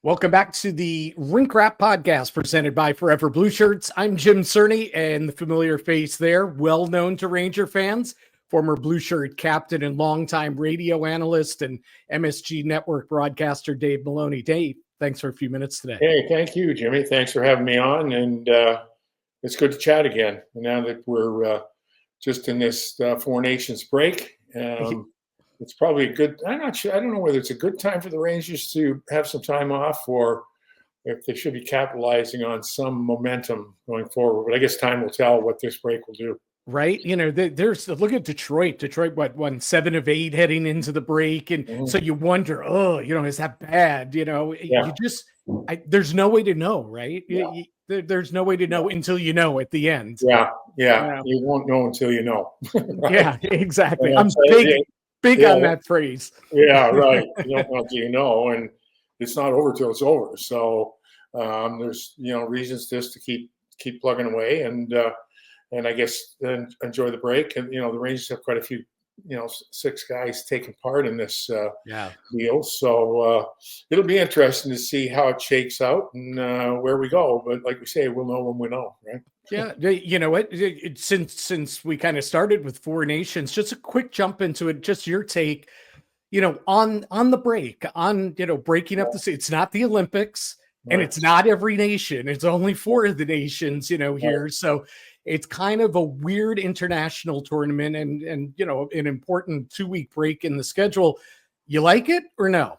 Welcome back to the Rink Rap Podcast presented by Forever Blueshirts. I'm Jim Cerny, and the familiar face there, well known to Ranger fans, former Blueshirt captain and longtime radio analyst and MSG Network broadcaster Dave Maloney. Dave, thanks for a few minutes today. Hey, thank you, Jimmy. Thanks for having me on, and it's good to chat again. Now that we're just in this Four Nations break, it's probably a good. I'm not sure. I don't know whether it's a good time for the Rangers to have some time off, or if they should be capitalizing on some momentum going forward. But I guess time will tell what this break will do. Right. You know, there's look at Detroit. Detroit, won 7 of 8 heading into the break. And so you wonder, is that bad? You just, there's no way to know, right? Yeah. There's no way to know until you know at the end. Yeah. You won't know until you know. Right? Yeah, exactly. I'm big on that phrase. Yeah, right. You don't know until you know, and it's not over till it's over. So there's reasons just to keep plugging away and I guess then enjoy the break. And the Rangers have quite a few 6 guys taking part in this deal. So it'll be interesting to see how it shakes out and where we go. But like we say, we'll know when we know, right? Yeah, you know what? Since we kind of started with Four Nations, just a quick jump into it. Just your take, on the break, on breaking up the. It's not the Olympics, and it's not every nation. It's only 4 of the nations, here. So it's kind of a weird international tournament, and an important 2-week break in the schedule. You like it or no?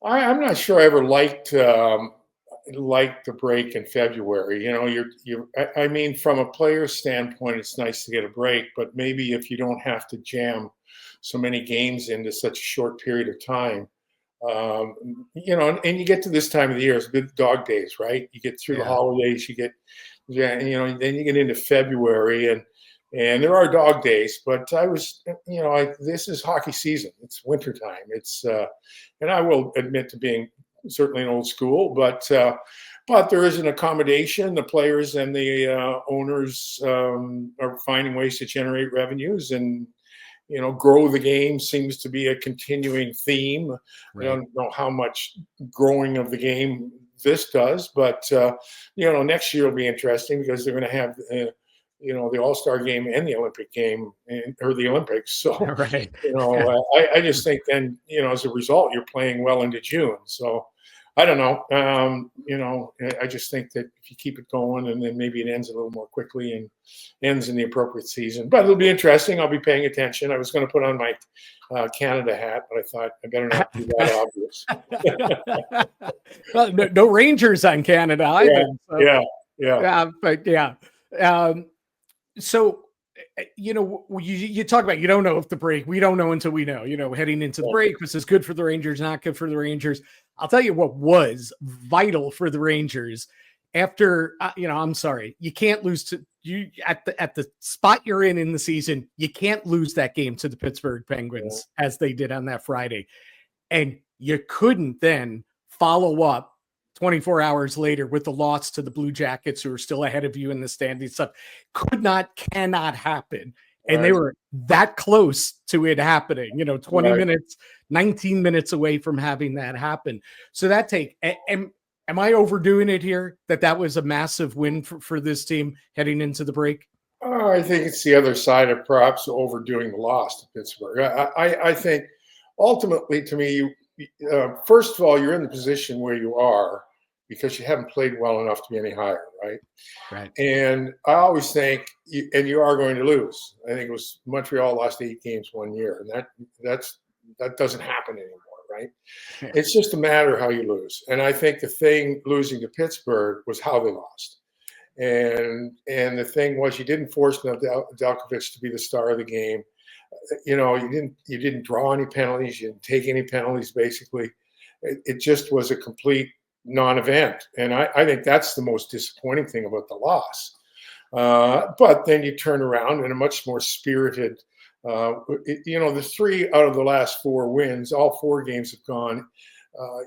I'm not sure I ever liked the break in February. I mean, from a player's standpoint, it's nice to get a break, but maybe if you don't have to jam so many games into such a short period of time, and you get to this time of the year, it's good dog days, right? You get through the holidays, then you get into February and there are dog days, but this is hockey season. It's wintertime. It's, and I will admit to being certainly an old school, but there is an accommodation. The players and the owners are finding ways to generate revenues and grow the game seems to be a continuing theme. Right. I don't know how much growing of the game this does, but next year will be interesting because they're going to have the All-Star game and the Olympic game or the Olympics. So, right. I just think then, as a result, you're playing well into June. So I don't know. I just think that if you keep it going and then maybe it ends a little more quickly and ends in the appropriate season, but it'll be interesting. I'll be paying attention. I was going to put on my Canada hat, but I thought I better not be that obvious. Well, no Rangers on Canada either. So, you talk about, you don't know if the break, we don't know until we know, heading into the break, this is good for the Rangers, not good for the Rangers. I'll tell you what was vital for the Rangers after, I'm sorry, you can't lose to you at the spot you're in the season. You can't lose that game to the Pittsburgh Penguins as they did on that Friday. And you couldn't then follow up 24 hours later with the loss to the Blue Jackets, who are still ahead of you in the standings. Stuff cannot happen. And they were that close to it happening, 20 minutes, 19 minutes away from having that happen. So that am I overdoing it here? That was a massive win for this team heading into the break? I think it's the other side of perhaps overdoing the loss to Pittsburgh. I think ultimately, to me, first of all, you're in the position where you are because you haven't played well enough to be any higher, right? Right. And I always think, you are going to lose. I think it was Montreal lost 8 games one year, and that doesn't happen anymore, right? Yeah. It's just a matter of how you lose. And I think the thing losing to Pittsburgh was how they lost. And the thing was, you didn't force Nedeljkovic to be the star of the game. You didn't draw any penalties. You didn't take any penalties, basically. It just was a complete non-event. And I think that's the most disappointing thing about the loss. But then you turn around in a much more spirited, the 3 out of the last 4 wins, all 4 games have gone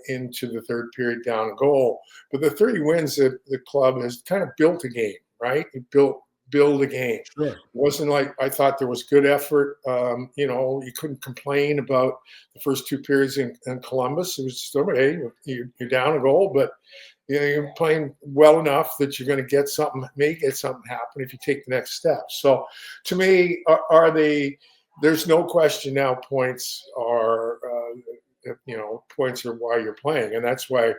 into the third period down a goal. But the 3 wins that the club has kind of built a game, right? It built build a game. Sure. It wasn't like I thought there was good effort. You couldn't complain about the first two periods in Columbus. It was just, hey, you're down a goal, but you're playing well enough that you're going to get something, may get something happen if you take the next step. So to me, there's no question now points are why you're playing. And that's why,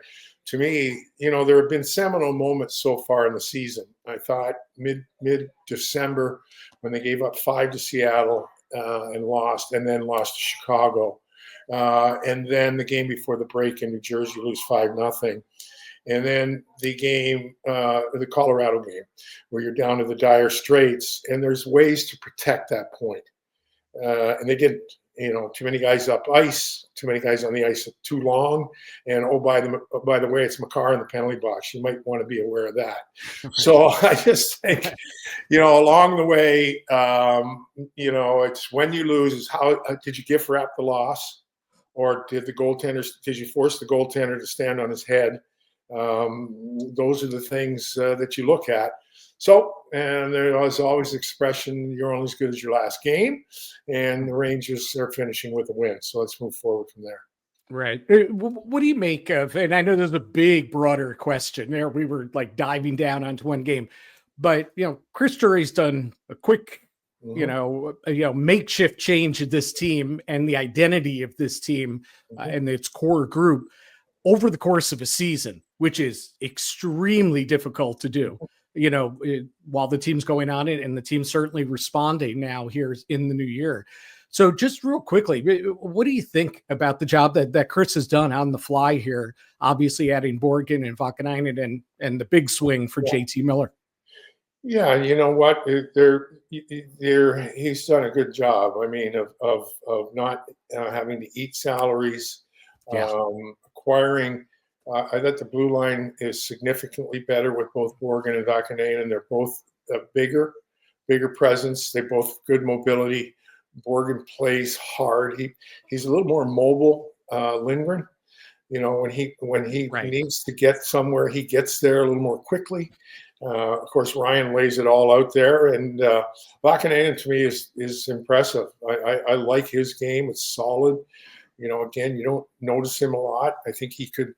to me, there have been seminal moments so far in the season. I thought mid-December when they gave up 5 to Seattle and then lost to Chicago. And then the game before the break in New Jersey, lose 5-0. And then the game, the Colorado game, where you're down to the dire straits, and there's ways to protect that point. And they didn't. Too many guys up ice, too many guys on the ice too long, and by the way, it's Makar in the penalty box. You might want to be aware of that. So I just think, along the way, it's when you lose is how did you gift wrap the loss, or did you force the goaltender to stand on his head? Those are the things that you look at. So, and there was always the expression, you're only as good as your last game, and the Rangers are finishing with a win. So let's move forward from there. Right. What do you make of, and I know there's a big, broader question there. We were like diving down onto one game, but, Chris Drury's done a quick, makeshift change of this team and the identity of this team and its core group over the course of a season, which is extremely difficult to do. While the team's going on it, and the team's certainly responding now here in the new year. So just real quickly, what do you think about the job that Chris has done on the fly here? Obviously adding Borgen and Vakanainen and the big swing for JT Miller. Yeah, you know what? He's done a good job. I mean, of not having to eat salaries, acquiring. I thought the blue line is significantly better with both Borgen and Vakanainen. They're both a bigger presence. They both good mobility. Borgen plays hard. He's a little more mobile. Lingren, when he needs to get somewhere, he gets there a little more quickly. Of course, Ryan lays it all out there, and Vakanainen to me is impressive. I like his game. It's solid. Again, you don't notice him a lot. I think he could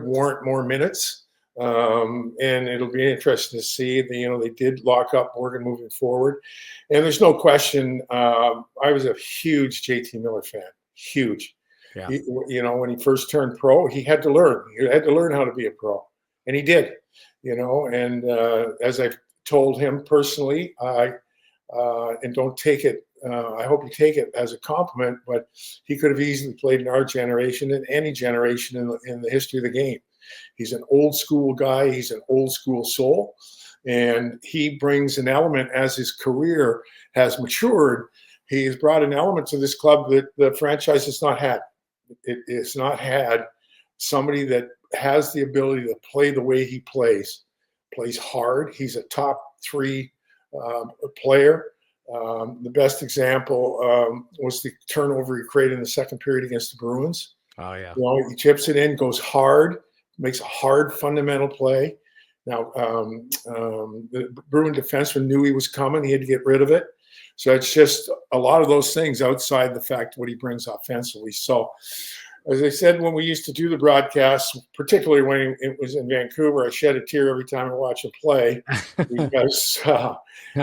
warrant more minutes, and it'll be interesting to see. They did lock up Borgen moving forward, and there's no question. I was a huge JT Miller fan. Huge. Yeah. When he first turned pro, he had to learn. He had to learn how to be a pro, and he did. And as I've told him personally, and don't take it. I hope you take it as a compliment, but he could have easily played in our generation and any generation in the history of the game. He's an old school guy. He's an old school soul, and he brings an element as his career has matured. He has brought an element to this club that the franchise has not had. It's not had somebody that has the ability to play the way he plays hard. He's a top 3 player. The best example was the turnover he created in the second period against the Bruins. Oh, yeah. He chips it in, goes hard, makes a hard fundamental play. Now, the Bruin defenseman knew he was coming. He had to get rid of it. So it's just a lot of those things outside the fact what he brings offensively. So, as I said, when we used to do the broadcast, particularly when it was in Vancouver, I shed a tear every time I watch him play because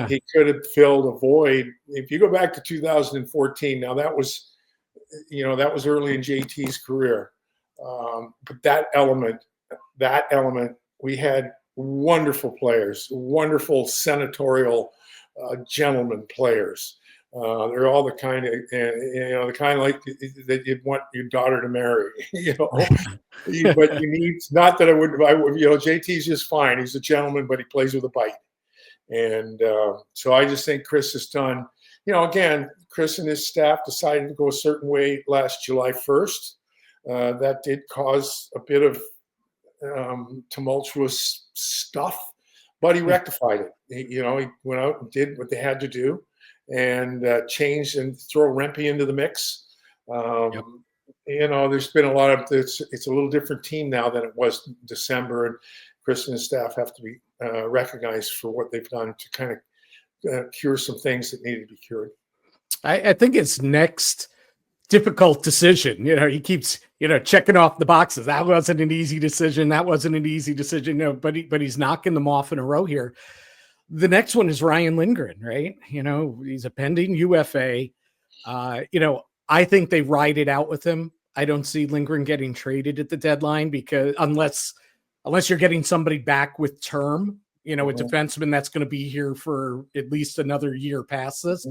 he could have filled a void. If you go back to 2014, now that was early in JT's career. But that element, we had wonderful players, wonderful senatorial gentleman players. They're all the kind of, like that you'd want your daughter to marry, but you need, not that I would, JT's just fine. He's a gentleman, but he plays with a bite. And so I just think Chris has done, again, Chris and his staff decided to go a certain way last July 1st. That did cause a bit of tumultuous stuff, but he rectified it. He went out and did what they had to do. And changed and throw Rempe into the mix. There's been a lot of it's a little different team now than it was in December, and Chris and his staff have to be recognized for what they've done to kind of cure some things that needed to be cured. I think his next difficult decision, he keeps, checking off the boxes. That wasn't an easy decision. That wasn't an easy decision. No, but he's knocking them off in a row here. The next one is Ryan Lingren, right? He's a pending UFA. I think they ride it out with him. I don't see Lingren getting traded at the deadline because unless you're getting somebody back with term, a defenseman that's going to be here for at least another year past this.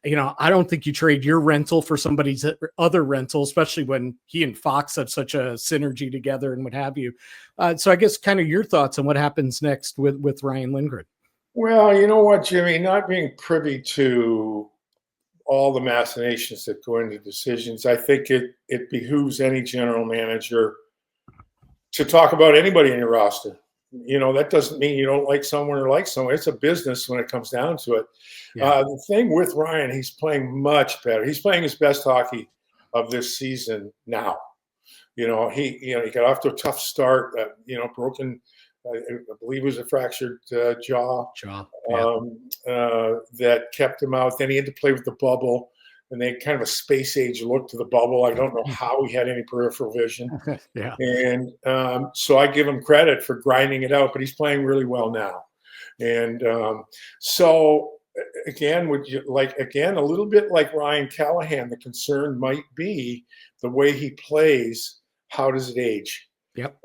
I don't think you trade your rental for somebody's other rental, especially when he and Fox have such a synergy together and what have you. So I guess kind of your thoughts on what happens next with Ryan Lingren. Well, you know what, Jimmy, not being privy to all the machinations that go into decisions, I think it behooves any general manager to talk about anybody in your roster. That doesn't mean you don't like someone or like someone. It's a business when it comes down to it. Yeah. The thing with Ryan, he's playing much better. He's playing his best hockey of this season now. He got off to a tough start. Broken. I believe it was a fractured jaw. That kept him out. Then he had to play with the bubble. And they kind of a space age look to the bubble. I don't know how he had any peripheral vision. Yeah. And so I give him credit for grinding it out, but he's playing really well now. And so again, a little bit like Ryan Callahan, the concern might be the way he plays. How does it age? Yep.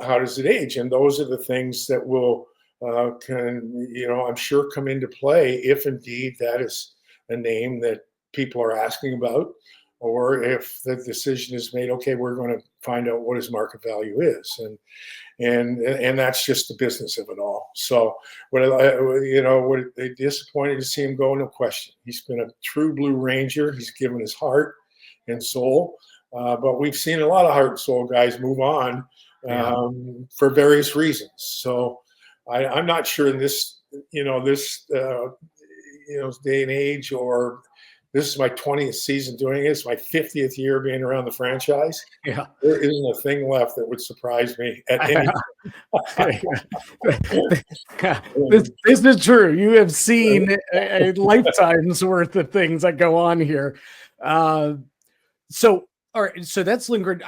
How does it age? And those are the things that will I'm sure come into play if indeed that is a name that people are asking about, or if the decision is made, okay, we're going to find out what his market value is, and that's just the business of it all. So, what disappointed to see him go, no question. He's been a true Blue Ranger. He's given his heart and soul, but we've seen a lot of heart and soul guys move on for various reasons. So, I'm not sure in this day and age, or this is my 20th season doing it. It's my 50th year being around the franchise. Yeah. There isn't a thing left that would surprise me at any This is true. You have seen a lifetime's worth of things that go on here. So, all right. So that's Lingren.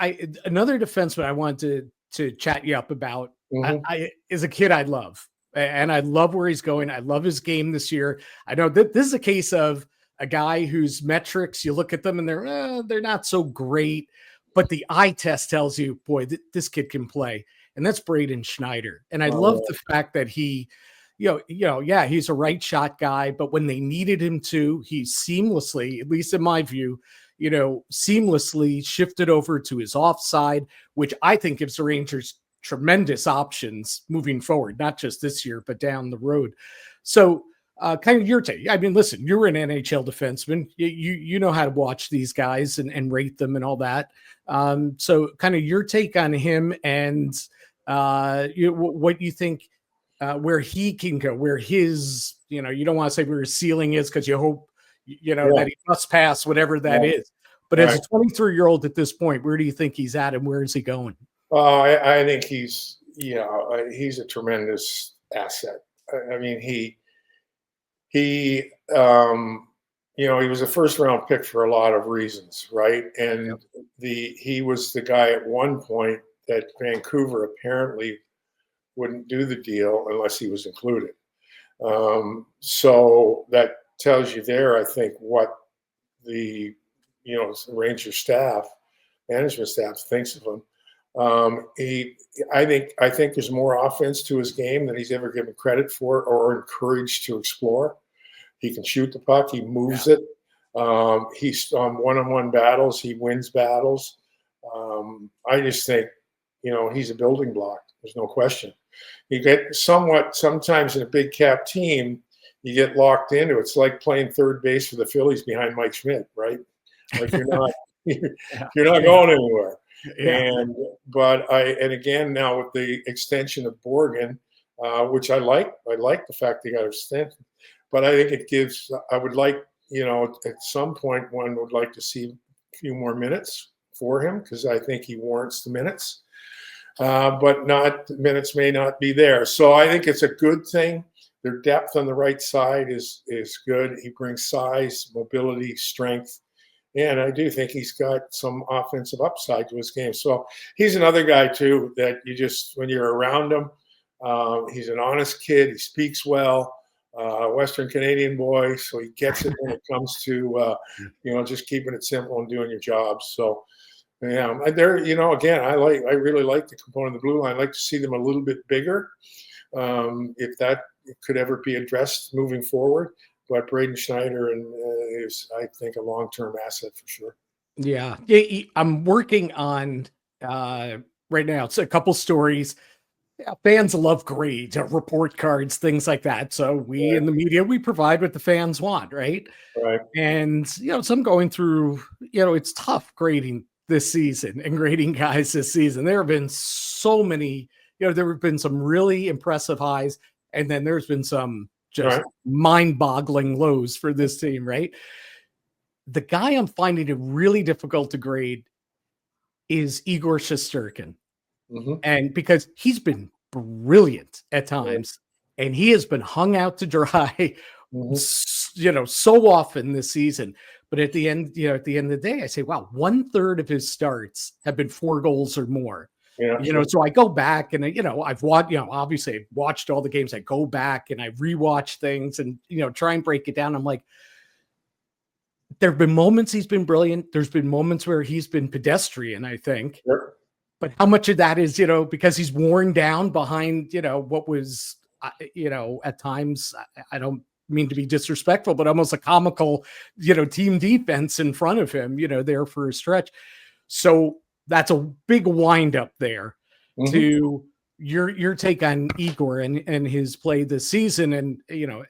Another defenseman I wanted to chat you up about. I as a kid, I love. And I love where he's going. I love his game this year. I know that this is a case of a guy whose metrics, you look at them and they're not so great, but the eye test tells you, boy, this kid can play. And that's Braden Schneider. And I love the fact that he, he's a right shot guy, but when they needed him to, he seamlessly, at least in my view, seamlessly shifted over to his offside, which I think gives the Rangers tremendous options moving forward, not just this year, but down the road. So kind of your take. I mean, listen, you're an NHL defenseman. You know how to watch these guys and rate them and all that. So kind of your take on him and what you think where he can go, where his, you don't want to say where his ceiling is because you hope, that he must pass whatever that is. But as a 23-year-old at this point, where do you think he's at and where is he going? I think he's a tremendous asset. I mean, he was a first round pick for a lot of reasons, right? And he was the guy at one point that Vancouver apparently wouldn't do the deal unless he was included. So that tells you there, I think, what the Ranger staff, management staff thinks of him. I think there's more offense to his game than he's ever given credit for or encouraged to explore. He can shoot the puck. He moves it. He's on one-on-one battles. He wins battles. I just think, he's a building block. There's no question. You get sometimes in a big cap team, you get locked into it. It's like playing third base for the Phillies behind Mike Schmidt, right? Like you're not going anywhere. And again, now with the extension of Borgen, which I like the fact they got extension, but I think I would like, at some point one would like to see a few more minutes for him because I think he warrants the minutes. but minutes may not be there. So I think it's a good thing. Their depth on the right side is good. He brings size, mobility, strength, and I do think he's got some offensive upside to his game. So he's another guy too that you just, when you're around him, he's an honest kid. He speaks well. Western Canadian boy, so he gets it when it comes to just keeping it simple and doing your job. So yeah, again, I really like the component of the blue line. I'd like to see them a little bit bigger, if that could ever be addressed moving forward. But Braden Schneider is, I think, a long-term asset for sure. Yeah, I'm working on right now. It's a couple stories. Yeah, fans love grades, report cards, things like that. So we in the media, we provide what the fans want, right? Right. And so I'm going through. It's tough grading this season and grading guys this season. There have been so many. There have been some really impressive highs, and then there's been some just mind-boggling lows for this team, right? The guy I'm finding it really difficult to grade is Igor Shesterkin. Mm-hmm. And because he's been brilliant at times, and he has been hung out to dry, so often this season. But at the end of the day, I say, wow, 1/3 of his starts have been 4 goals or more. Yeah, so I go back and I've watched, obviously I've watched all the games. I go back and I rewatch things and try and break it down. I'm like, there have been moments he's been brilliant. There's been moments where he's been pedestrian, I think. Sure. But how much of that is, because he's worn down behind, what was, at times, I don't mean to be disrespectful, but almost a comical, team defense in front of him, there for a stretch. So that's a big wind up there to your take on Igor and his play this season. And,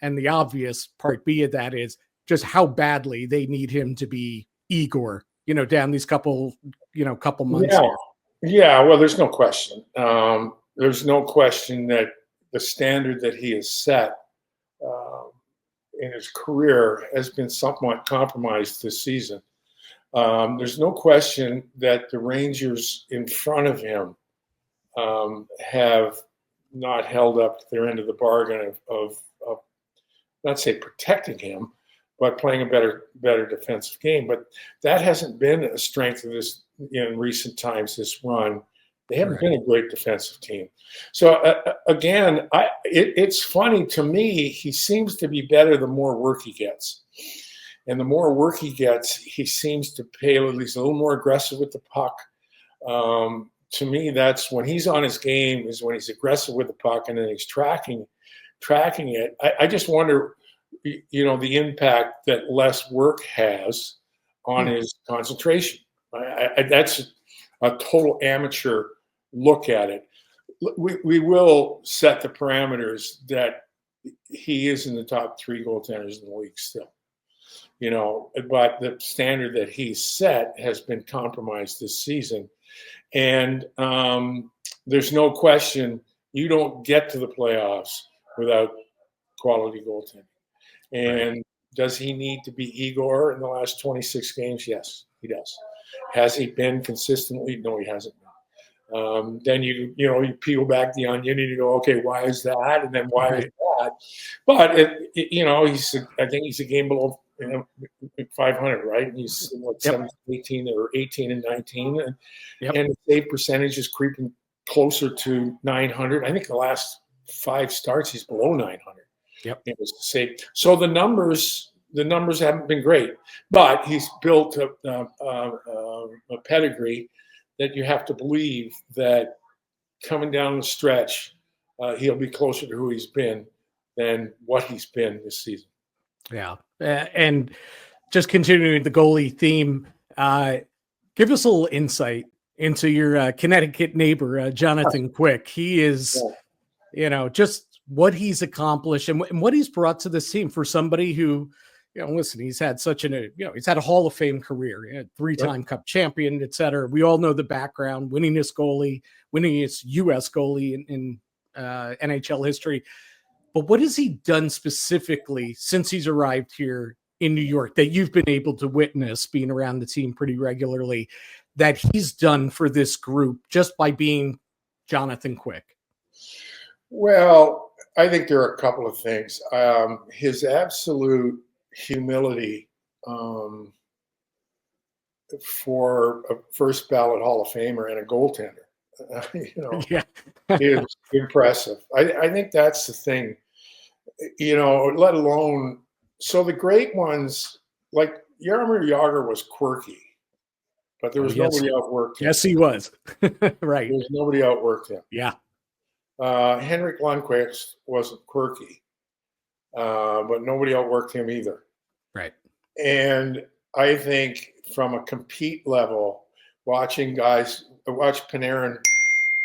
and the obvious part B of that is just how badly they need him to be Igor, down these couple months. Yeah. Yeah, well, there's no question. There's no question that the standard that he has set in his career has been somewhat compromised this season. There's no question that the Rangers in front of him have not held up to their end of the bargain of not say protecting him, but playing a better defensive game. But that hasn't been a strength of this in recent times, this run. They haven't been a great defensive team. So again, it's funny to me, he seems to be better the more work he gets. And the more work he gets, he seems to he's a little more aggressive with the puck. To me, that's when he's on his game, is when he's aggressive with the puck and then he's tracking it. I just wonder, the impact that less work has on his concentration. That's a total amateur look at it. We will set the parameters that he is in the top 3 goaltenders in the league still. But the standard that he's set has been compromised this season. And there's no question you don't get to the playoffs without quality goaltending. And does he need to be Igor in the last 26 games? Yes, he does. Has he been consistently? No, he hasn't been. Then you peel back the onion and you go, okay, why is that? And then why is that? But I think he's a game below 500, right? And he's 18 or 18 and 19, and the save percentage is creeping closer to 900. I think the last 5 starts he's below 900. It was safe. So the numbers haven't been great, but he's built a pedigree that you have to believe that coming down the stretch, he'll be closer to who he's been than what he's been this season. Yeah. And just continuing the goalie theme, give us a little insight into your Connecticut neighbor, Jonathan Quick. He is, just what he's accomplished and what he's brought to this team for somebody who, listen, he's had he's had a Hall of Fame career, 3-time Cup champion, et cetera. We all know the background, winningest U.S. goalie in NHL history. But what has he done specifically since he's arrived here in New York that you've been able to witness, being around the team pretty regularly, that he's done for this group just by being Jonathan Quick? Well, I think there are a couple of things. His absolute humility for a first ballot Hall of Famer and a goaltender, Yeah. is impressive. I think that's the thing, let alone, so the great ones, like Jaromir Jagr was quirky, but there was nobody outworked him. Yes, he was. Right. There was nobody outworked him. Yeah. Henrik Lundqvist wasn't quirky, but nobody outworked him either. Right. And I think from a compete level, watch Panarin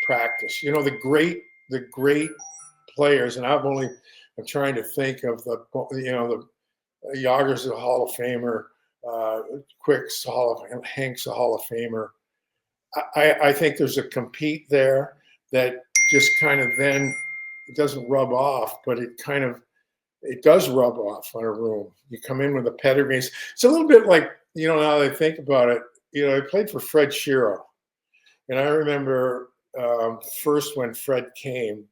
practice. The great players, and I'm trying to think of the Jagr's a Hall of Famer, Quick's Hank's a Hall of Famer. I think there's a compete there that just kind of then it doesn't rub off, but it does rub off on a room. You come in with a pedigree. It's a little bit like, now that I think about it, I played for Fred Shero. And I remember first when Fred came,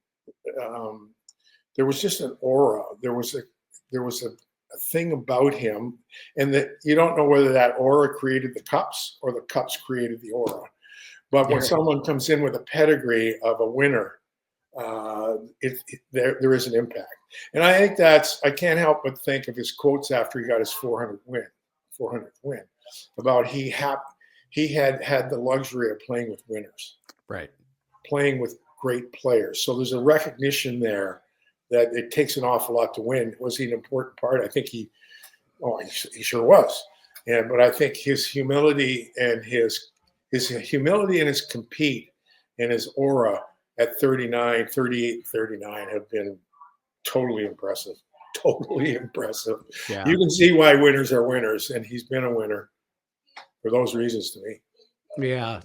there was just an aura. There was a thing about him, and that you don't know whether that aura created the cups or the cups created the aura. But when someone comes in with a pedigree of a winner, there is an impact. And I think I can't help but think of his quotes after he got his 400th win, about he had the luxury of playing with winners, right? Playing with great players. So there's a recognition there that it takes an awful lot to win. Was he an important part? I think he sure was. But I think his humility and his compete and his aura at 38, 39 have been totally impressive. Totally impressive. Yeah. You can see why winners are winners, and he's been a winner for those reasons to me. Yeah.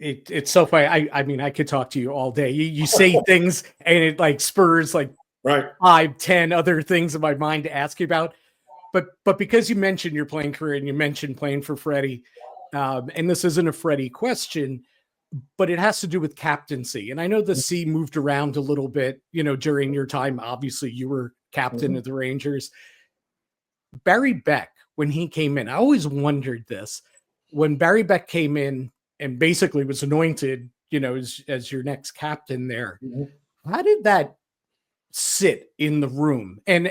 It's so funny. I mean, I could talk to you all day. You say things and it like spurs like right 5-10 other things in my mind to ask you about. But because you mentioned your playing career and you mentioned playing for Freddie, and this isn't a Freddie question, but it has to do with captaincy. And I know the C moved around a little bit, during your time. Obviously, you were captain of the Rangers. Barry Beck, when he came in, I always wondered this. When Barry Beck came in and basically was anointed, as your next captain there, how did that sit in the room? And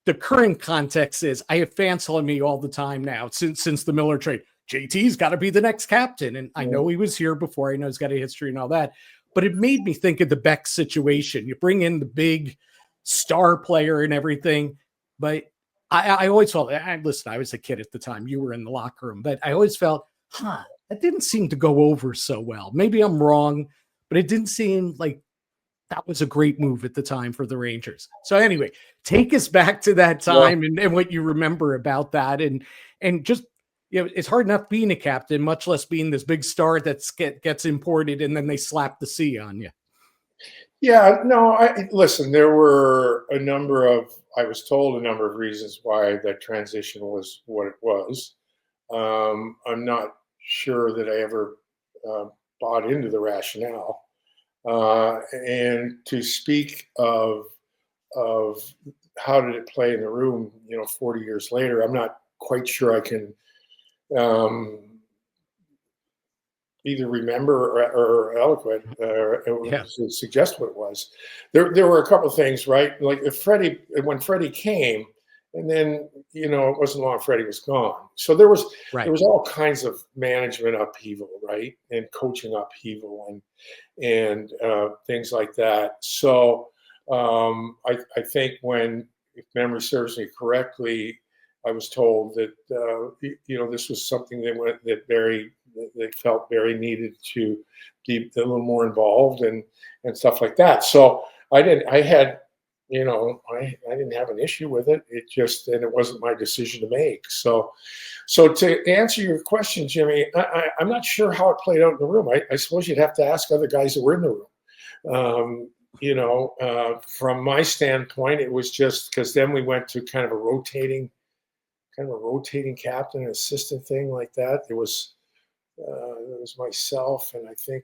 the current context is I have fans telling me all the time now since the Miller trade, JT's got to be the next captain. And I know he was here before. I know he's got a history and all that. But it made me think of the Beck situation. You bring in the big star player and everything. But I always felt, listen, I was a kid at the time. You were in the locker room. But I always felt, that didn't seem to go over so well. Maybe I'm wrong, but it didn't seem like that was a great move at the time for the Rangers. So anyway, take us back to that time and what you remember about that. And just, it's hard enough being a captain, much less being this big star that gets imported and then they slap the C on you. Yeah, no, listen, there were I was told a number of reasons why that transition was what it was. I'm not sure that I ever bought into the rationale. And to speak of how did it play in the room, 40 years later, I'm not quite sure I can either remember or eloquent to suggest what it was. There were a couple of things, right? Like when Freddie came, and then it wasn't long Freddie was gone. So there was all kinds of management upheaval, right, and coaching upheaval and things like that. So I think if memory serves me correctly, I was told that this was something they felt Barry needed to be a little more involved and stuff like that. So I didn't have an issue with it. And it wasn't my decision to make. So to answer your question, Jimmy, I'm not sure how it played out in the room. I suppose you'd have to ask other guys that were in the room. From my standpoint, it was just because then we went to kind of a rotating captain and assistant thing like that. It was myself and I think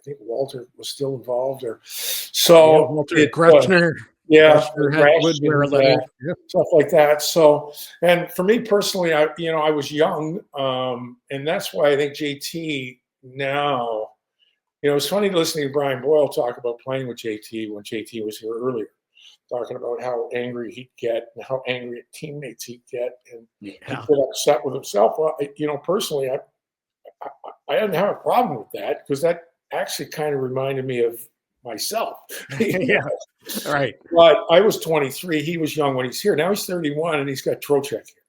think Walter was still involved, or so Walter Gretschner. Yeah, would wear a letter. Stuff like that. So, and for me personally, I was young, and that's why I think JT now, it's funny listening to Brian Boyle talk about playing with JT when JT was here earlier, talking about how angry he'd get and how angry at teammates he'd get, and he'd get upset with himself. Well, personally, I didn't have a problem with that, because that actually kind of reminded me of myself. Yeah, right. But I was 23. He was young when he's here. Now he's 31, and he's got Trocheck here.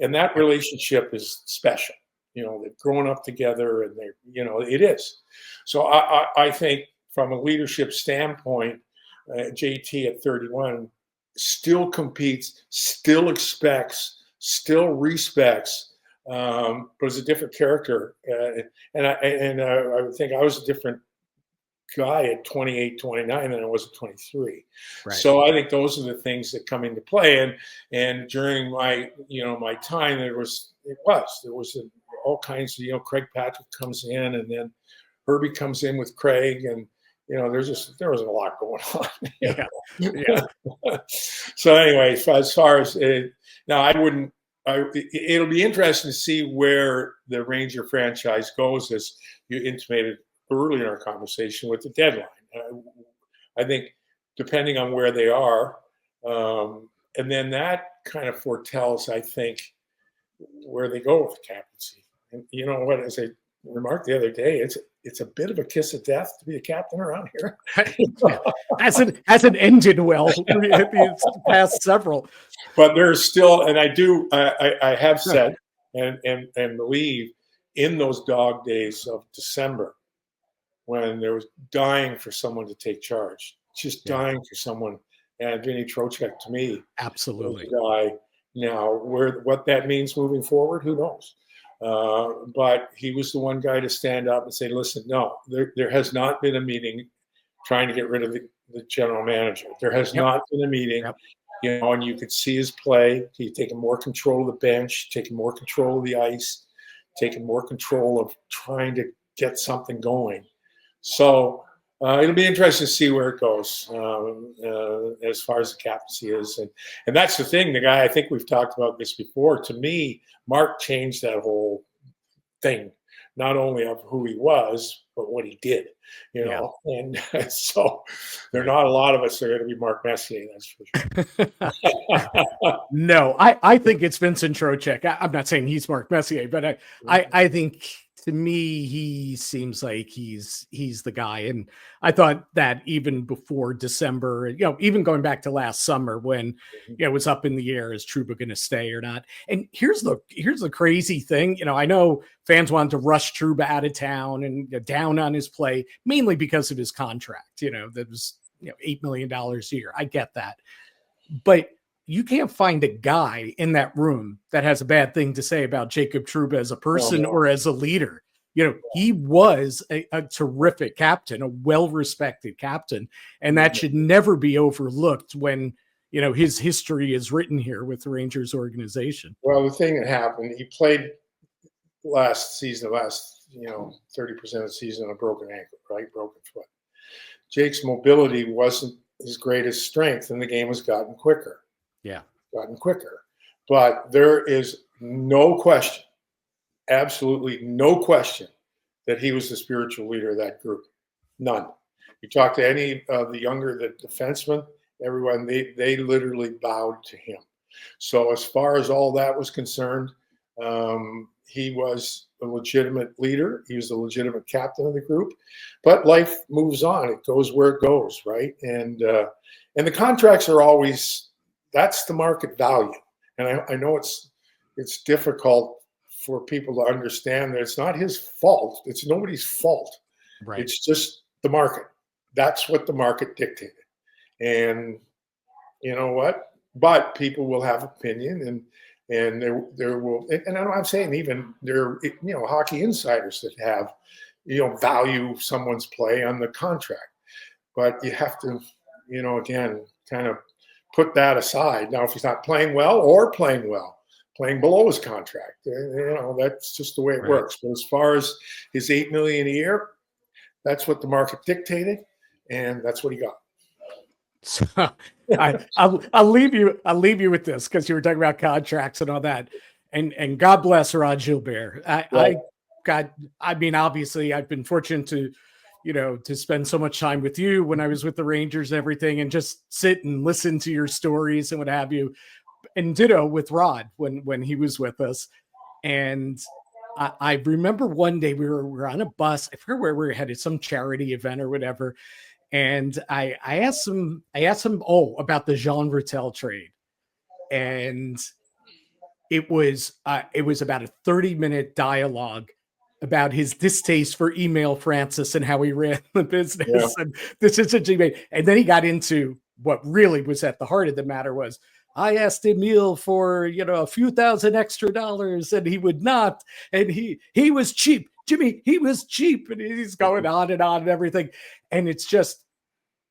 And that relationship is special. They've grown up together, and it is. So I think from a leadership standpoint, JT at 31 still competes, still expects, still respects, but is a different character. And I would think I was a different guy at 28, 29 than I was at 23. Right. So I think those are the things that come into play. And during my, my time, there was all kinds of, Craig Patrick comes in, and then Herbie comes in with Craig, and, there was a lot going on. Yeah. So anyway, as far as now, it'll be interesting to see where the Ranger franchise goes, as you intimated early in our conversation, with the deadline. I think depending on where they are, and then that kind of foretells, I think, where they go with the captaincy. And you know what, as I remarked the other day, it's a bit of a kiss of death to be a captain around here. hasn't ended well these past several. But there's still, and I have said and believe, in those dog days of December, when there was dying for someone to take charge, just dying for someone. And Vinny Trocheck, to me, absolutely guy. Now, what that means moving forward, who knows? But he was the one guy to stand up and say, listen, no, there has not been a meeting trying to get rid of the general manager. There has not been a meeting, and you could see his play. He's taking more control of the bench, taking more control of the ice, taking more control of trying to get something going. So it'll be interesting to see where it goes as far as the captaincy is. And that's the thing, the guy, I think we've talked about this before. To me, Mark changed that whole thing, not only of who he was, but what he did, know. And so there are not a lot of us that are going to be Mark Messier, that's for sure. No, I think it's Vincent Trocheck. I'm not saying he's Mark Messier, but I think, to me, he seems like he's the guy. And I thought that even before December, even going back to last summer, when it was up in the air, is Trouba going to stay or not? And here's the crazy thing. I know fans wanted to rush Trouba out of town and down on his play, mainly because of his contract. That was $8 million a year. I get that, but you can't find a guy in that room that has a bad thing to say about Jacob Trouba as a person or as a leader. He was a terrific captain, a well-respected captain, and that should never be overlooked when, his history is written here with the Rangers organization. Well, the thing that happened, he played last 30% of the season on a broken ankle, right? Broken foot. Jake's mobility wasn't his greatest strength, and the game has gotten quicker. But there is no question, absolutely no question, that he was the spiritual leader of that group. None. You talk to any of the defensemen, everyone, they literally bowed to him. So as far as all that was concerned, he was a legitimate leader. He was a legitimate captain of the group. But life moves on. It goes where it goes, right? And the contracts are always, that's the market value. And I know it's difficult for people to understand that it's not his fault. It's nobody's fault. Right. It's just the market. That's what the market dictated. And you know what? But people will have opinion, and there will, and I'm saying even there, hockey insiders that have, value someone's play on the contract. But you have to, again, kind of put that aside. Now, if he's not playing well or playing below his contract, that's just the way it works. But as far as his $8 million a year, That's what the market dictated, and that's what he got. So I'll leave you with this, because you were talking about contracts and all that, and God bless Rod Gilbert. I mean, obviously, I've been fortunate to spend so much time with you when I was with the Rangers and everything, and just sit and listen to your stories and what have you. And ditto with Rod when he was with us. And I remember one day we were on a bus. I forget where we were headed, some charity event or whatever. And I asked him about the Jean Rattel trade. And it was about a 30-minute dialogue about his distaste for Email Francis and how he ran the business. Yeah. And this is and then he got into what really was at the heart of the matter was, I asked Emil for, a few $1,000 extra and he would not. And he was cheap. Jimmy, he was cheap. And he's going on and everything. And it's just,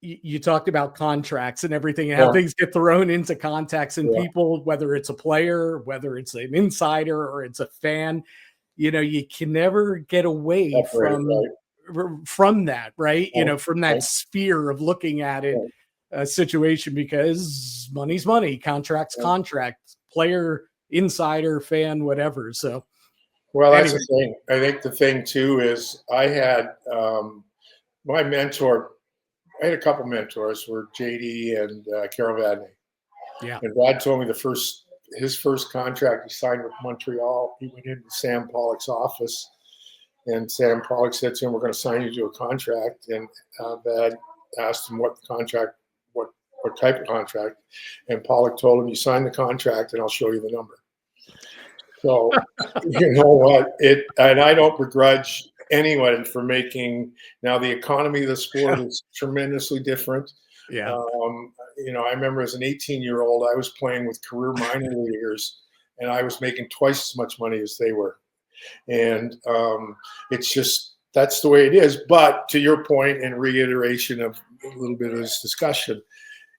you talked about contracts and everything, and how things get thrown into contacts, and people, whether it's a player, whether it's an insider or it's a fan, you can never get away from that, right? From that sphere of looking at it, a situation, because money's money, contracts, player, insider, fan, whatever. So, well, that's the thing. I think the thing too is I had my mentor. I had a couple mentors, were JD and Carol Vadney. Yeah. And Brad told me his first contract he signed with Montreal, he went into Sam Pollock's office, and Sam Pollock said to him, "We're going to sign you to a contract." And Vad asked him what type of contract, and Pollock told him, "You sign the contract, and I'll show you the number." So you know what? And I don't begrudge anyone for making. Now the economy of the sport is tremendously different. Yeah. I remember as an 18-year-old, I was playing with career minor leaguers, and I was making twice as much money as they were. And it's just, that's the way it is. But to your point, and reiteration of a little bit of this discussion,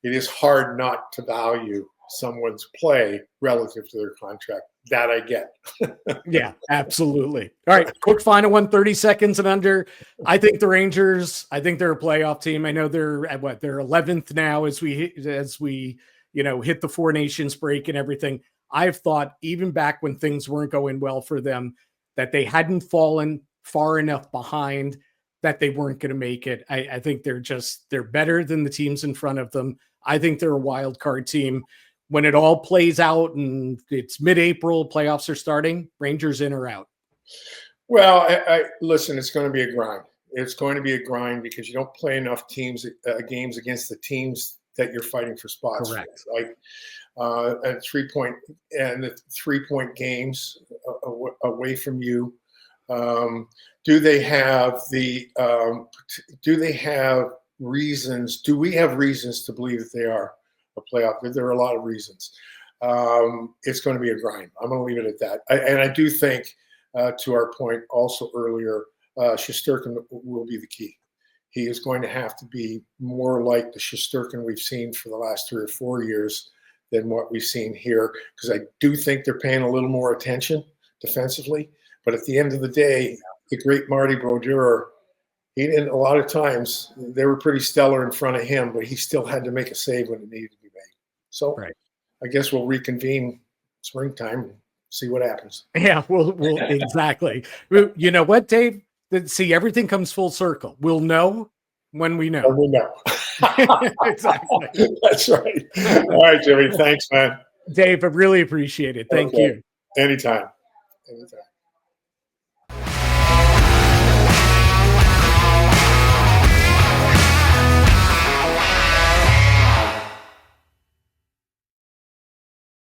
it is hard not to value someone's play relative to their contract. That I get. Yeah, absolutely. All right, quick final one, 30 seconds and under. I think the Rangers, they're a playoff team. I know they're at they're 11th now as we hit the Four Nations break and everything. I've thought even back when things weren't going well for them, that they hadn't fallen far enough behind that they weren't going to make it. I think they're better than the teams in front of them. I think they're a wild card team. When it all plays out and it's mid-April, playoffs are starting, Rangers in or out? Well, I listen, it's going to be a grind. It's going to be a grind because you don't play enough games against the teams that you're fighting for spots. Correct. Like at 3-point and the 3-point games away from you. Do they have reasons? Do we have reasons to believe that they are a playoff? There are a lot of reasons. It's going to be a grind. I'm going to leave it at that. I do think, to our point also earlier, Shesterkin will be the key. He is going to have to be more like the Shesterkin we've seen for the last 3 or 4 years than what we've seen here, because I do think they're paying a little more attention defensively. But at the end of the day, the great Marty Brodeur, he didn't. A lot of times they were pretty stellar in front of him, but he still had to make a save when it needed to be made. So I guess we'll reconvene springtime and see what happens. Yeah, we'll exactly. You know what, Dave? See, everything comes full circle. We'll know when we know. When we know. Exactly. That's right. All right, Jimmy. Thanks, man. Dave, I really appreciate it. Thank you. Anytime.